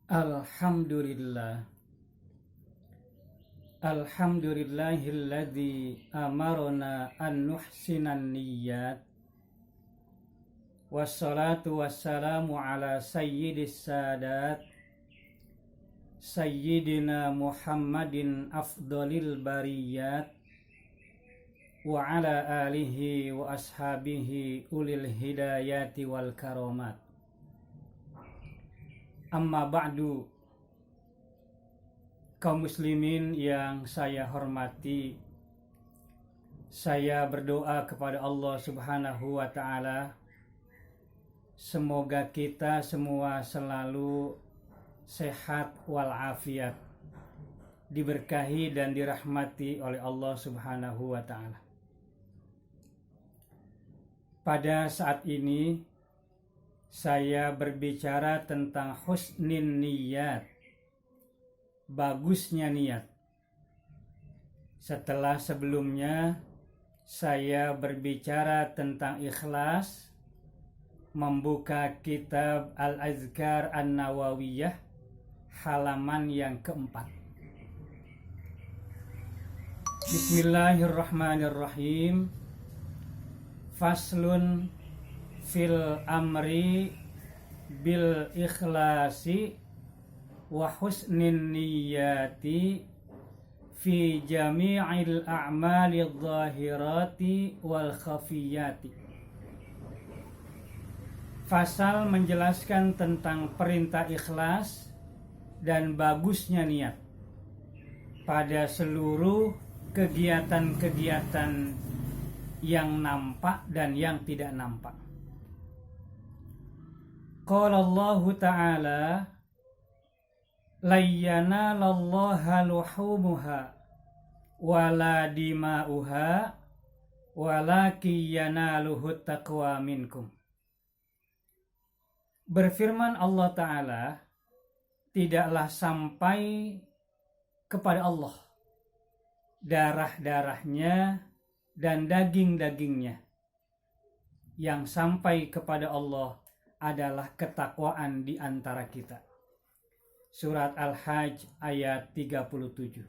Alhamdulillah. Alhamdulillahilladzi amarona an nuhsinan niyyat. Wassalatu wassalamu ala sayyidis sadat Sayyidina Muhammadin afdalil bariyat, wa ala alihi wa ashabihi ulil hidayati wal karomat. Amma ba'du, kaum muslimin yang saya hormati, saya berdoa kepada Allah Subhanahu wa ta'ala, semoga kita semua selalu sehat walafiat, diberkahi dan dirahmati oleh Allah Subhanahu wa ta'ala. Pada saat ini saya berbicara tentang husnin niyat, bagusnya niat. Setelah sebelumnya saya berbicara tentang ikhlas, membuka kitab Al-Azkar An-Nawawiyah halaman yang keempat. Bismillahirrahmanirrahim. Faslun fil amri bil ikhlasi wa husnin niyati fi jami'il a'mali dhahirati wal khafiyati. Fasal menjelaskan tentang perintah ikhlas dan bagusnya niat pada seluruh kegiatan-kegiatan yang nampak dan yang tidak nampak. Qala Allah Ta'ala, la yanalallaha luhumuha wala dima'uha walakin yanaluhu taqwa minkum. Berfirman Allah Ta'ala, tidaklah sampai kepada Allah darah-darahnya dan daging-dagingnya. Yang sampai kepada Allah adalah ketakwaan di antara kita. Surat Al-Hajj ayat 37.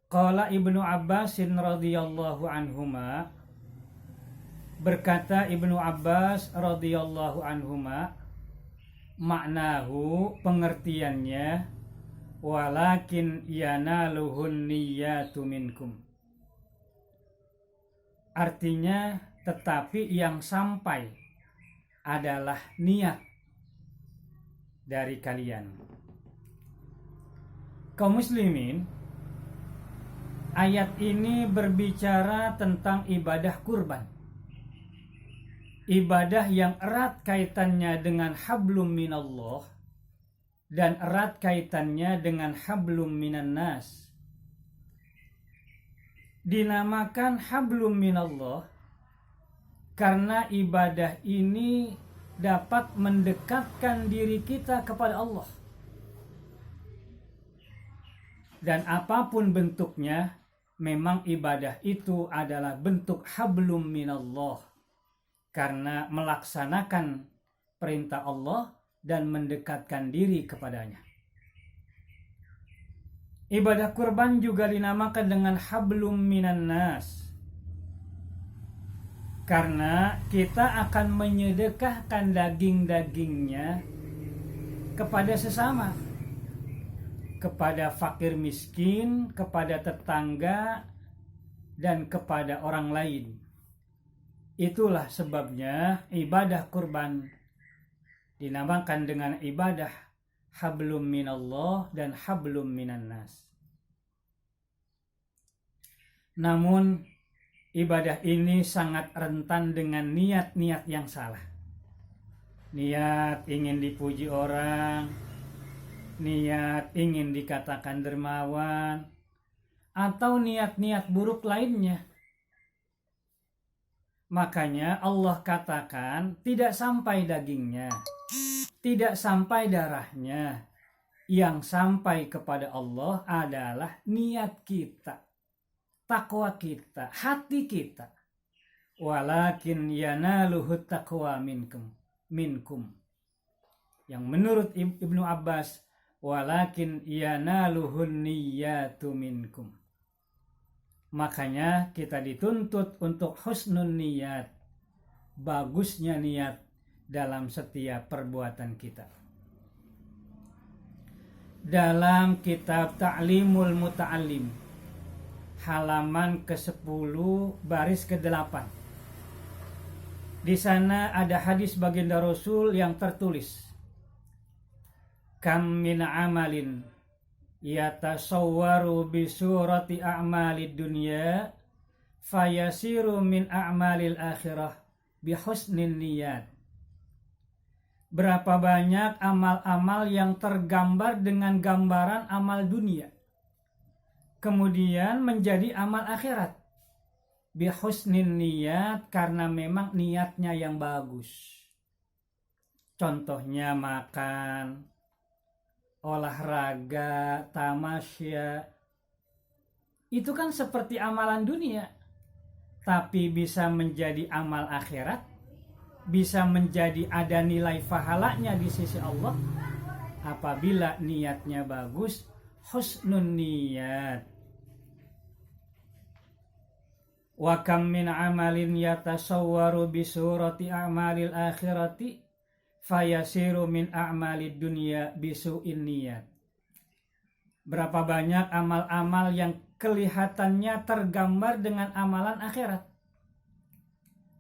Qala Ibnu Abbasin radhiyallahu anhuma, berkata Ibnu Abbas radhiyallahu anhuma, maknahu, pengertiannya, walakin yanaluhun niyyatu minkum. Artinya, tetapi yang sampai adalah niat dari kalian. Kaum muslimin, ayat ini berbicara tentang ibadah kurban. Ibadah yang erat kaitannya dengan hablum minallah dan erat kaitannya dengan hablum minan nas. Dinamakan hablum minallah karena ibadah ini dapat mendekatkan diri kita kepada Allah. Dan apapun bentuknya, memang ibadah itu adalah bentuk hablum minallah karena melaksanakan perintah Allah dan mendekatkan diri kepadanya. Ibadah kurban juga dinamakan dengan hablum minan nas karena kita akan menyedekahkan daging-dagingnya kepada sesama, kepada fakir miskin, kepada tetangga, dan kepada orang lain. Itulah sebabnya ibadah kurban dinamakan dengan ibadah hablum minallah dan hablum minan nas. Namun ibadah ini sangat rentan dengan niat-niat yang salah. Niat ingin dipuji orang, niat ingin dikatakan dermawan, atau niat-niat buruk lainnya. Makanya Allah katakan tidak sampai dagingnya, tidak sampai darahnya. Yang sampai kepada Allah adalah niat kita, takwa kita, hati kita. walakin yanaluhu taqwa minkum. Yang menurut Ibnu Abbas, walakin yanaluhun niyyatu minkum. Makanya kita dituntut untuk husnun niyat, bagusnya niat dalam setiap perbuatan kita. Dalam kitab Ta'limul Muta'allim, halaman ke-10 baris ke-8. Di sana ada hadis baginda Rasul yang tertulis, kam min amalin yatasawwaru bi surati a'malid dunya fayasiru min a'malil akhirah bi husnin niyat. Berapa banyak amal-amal yang tergambar dengan gambaran amal dunia, kemudian menjadi amal akhirat bi husnin niyat, karena memang niatnya yang bagus. Contohnya makan, olahraga, tamasya, itu kan seperti amalan dunia, tapi bisa menjadi amal akhirat, bisa menjadi ada nilai pahalanya di sisi Allah apabila niatnya bagus, husnun niyat. Wa kam min amalin yatasawwaru bi surati a'malil akhirati fayasiru min a'malid dunya bisu'in niyat. Berapa banyak amal-amal yang kelihatannya tergambar dengan amalan akhirat,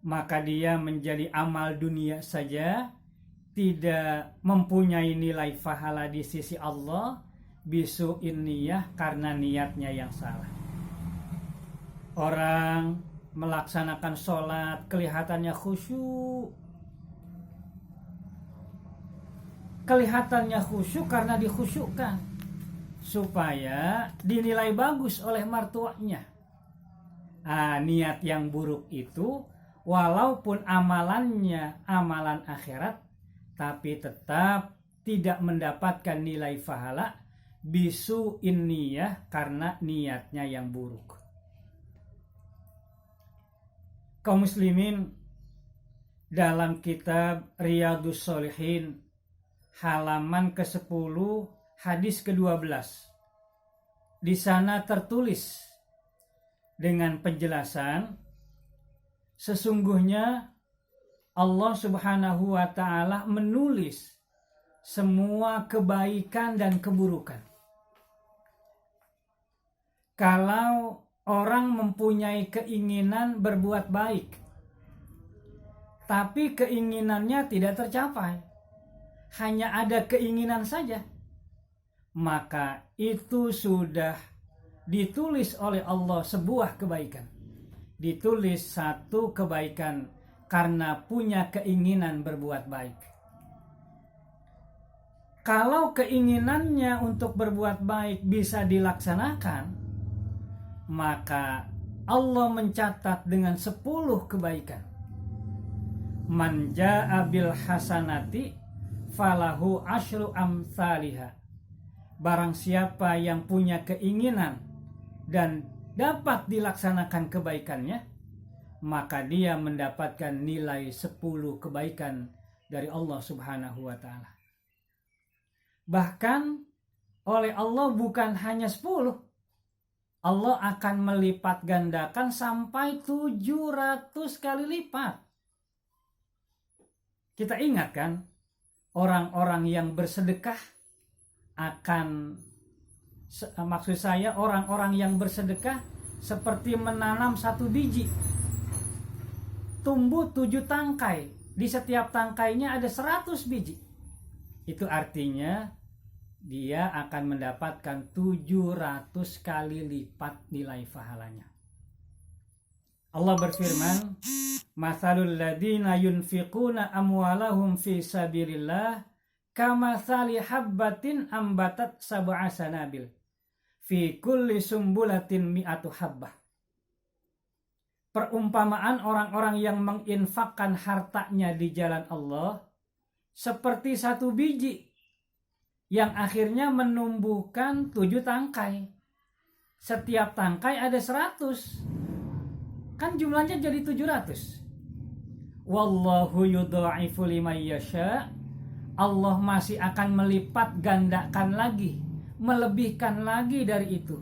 maka dia menjadi amal dunia saja, tidak mempunyai nilai pahala di sisi Allah, bisu'in niyah, karena niatnya yang salah. Orang melaksanakan sholat kelihatannya khusyuk, karena dikhusyukkan supaya dinilai bagus oleh martuanya. Niat yang buruk itu walaupun amalannya amalan akhirat, tapi tetap tidak mendapatkan nilai pahala bisu'in niyah, karena niatnya yang buruk. Kaum muslimin, dalam kitab Riyadhus Shalihin halaman ke-10 hadis ke-12, di sana tertulis dengan penjelasan, sesungguhnya Allah Subhanahu wa ta'ala menulis semua kebaikan dan keburukan. Kalau orang mempunyai keinginan berbuat baik, tapi keinginannya tidak tercapai, hanya ada keinginan saja, maka itu sudah ditulis oleh Allah sebuah kebaikan. Ditulis satu kebaikan karena punya keinginan berbuat baik. Kalau keinginannya untuk berbuat baik bisa dilaksanakan, maka Allah mencatat dengan 10 kebaikan. Man jaa bil hasanati falahu asyru amsalihha. Barang siapa yang punya keinginan dan dapat dilaksanakan kebaikannya, maka dia mendapatkan nilai 10 kebaikan dari Allah Subhanahu wa ta'ala. Bahkan oleh Allah bukan hanya 10, Allah akan melipat gandakan sampai 700 kali lipat. Kita ingat kan, orang-orang yang bersedekah akan, maksud saya orang-orang yang bersedekah seperti menanam satu biji, tumbuh 7 tangkai, di setiap tangkainya ada 100 biji. Itu artinya dia akan mendapatkan 700 kali lipat nilai pahalanya. Allah berfirman, "Matsalul ladzina yunfiquna amwalahum fi sabilillah kamatsali habbatin ambatat sab'a sanabil fi kulli sumbulatin mi'atu habbah." Perumpamaan orang-orang yang menginfakkan hartanya di jalan Allah seperti satu biji yang akhirnya menumbuhkan 7 tangkai. Setiap tangkai ada 100. kan jumlahnya jadi 700. Wallahu yudha'ifu liman yasha. Allah masih akan melipat gandakan lagi, melebihkan lagi dari itu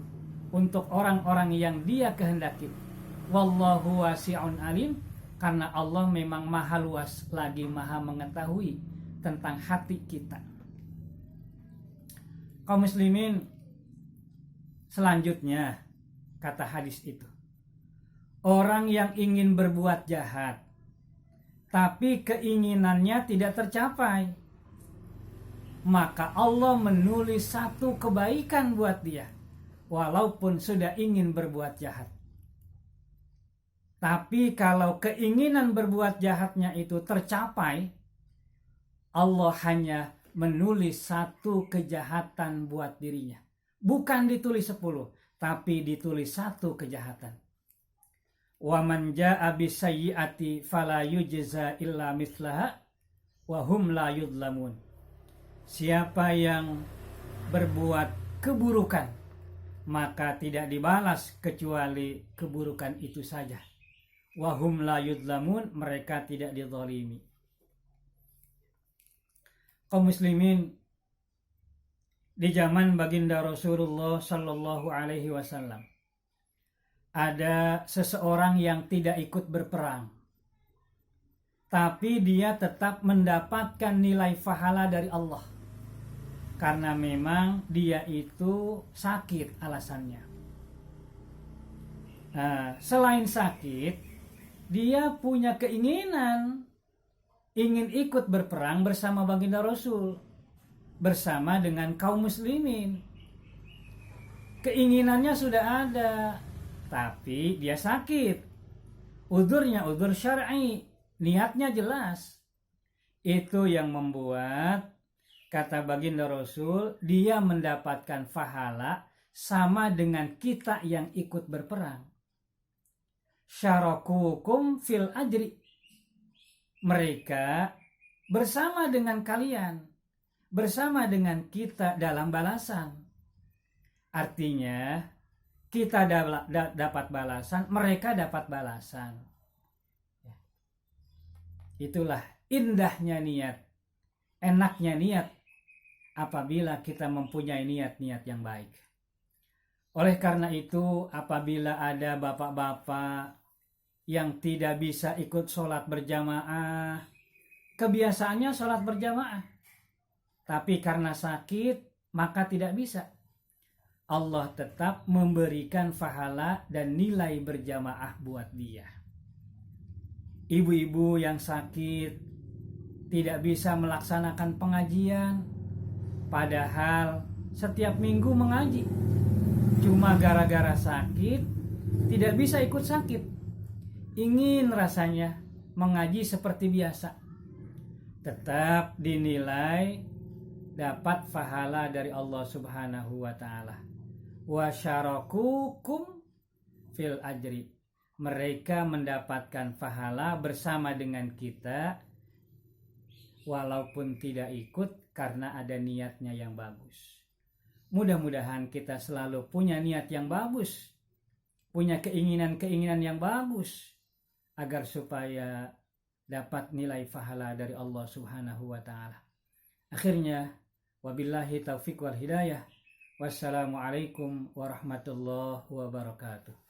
untuk orang-orang yang Dia kehendaki. Wallahu wasi'un alim, karena Allah memang maha luas lagi maha mengetahui tentang hati kita. Kaum muslimin, selanjutnya kata hadis itu, orang yang ingin berbuat jahat tapi keinginannya tidak tercapai, maka Allah menulis satu kebaikan buat dia walaupun sudah ingin berbuat jahat. Tapi kalau keinginan berbuat jahatnya itu tercapai, Allah hanya menulis satu kejahatan buat dirinya. Bukan ditulis 10, tapi ditulis satu kejahatan. Wa man jaa'a bisayyi'ati fala yujza illa mithlaha wa hum la yudlamun. Siapa yang berbuat keburukan, maka tidak dibalas kecuali keburukan itu saja. Wa hum la yudlamun, mereka tidak dizalimi. Kaum muslimin, di zaman baginda Rasulullah sallallahu alaihi wasallam ada seseorang yang tidak ikut berperang, tapi dia tetap mendapatkan nilai pahala dari Allah karena memang dia itu sakit alasannya. Nah, selain sakit, dia punya keinginan ingin ikut berperang bersama baginda Rasul, bersama dengan kaum muslimin. Keinginannya sudah ada, tapi dia sakit. Udurnya udur syar'i, niatnya jelas. Itu yang membuat, kata baginda Rasul, dia mendapatkan pahala sama dengan kita yang ikut berperang. Syarakukum fil ajri. Mereka bersama dengan kalian, bersama dengan kita dalam balasan. Artinya kita dapat balasan, mereka dapat balasan. Itulah indahnya niat, enaknya niat apabila kita mempunyai niat-niat yang baik. Oleh karena itu, apabila ada bapak-bapak yang tidak bisa ikut sholat berjamaah, kebiasaannya sholat berjamaah, tapi karena sakit maka tidak bisa, Allah tetap memberikan pahala dan nilai berjamaah buat dia. Ibu-ibu yang sakit tidak bisa melaksanakan pengajian, padahal setiap minggu mengaji, cuma gara-gara sakit tidak bisa ikut sakit. Ingin rasanya mengaji seperti biasa, tetap dinilai dapat pahala dari Allah Subhanahu wa taala. Wa syarakukum fil ajri. Mereka mendapatkan pahala bersama dengan kita walaupun tidak ikut karena ada niatnya yang bagus. Mudah-mudahan kita selalu punya niat yang bagus, punya keinginan-keinginan yang bagus, agar supaya dapat nilai pahala dari Allah Subhanahu wa taala. Akhirnya, wabillahi taufiq wal hidayah. Wassalamualaikum warahmatullahi wabarakatuh.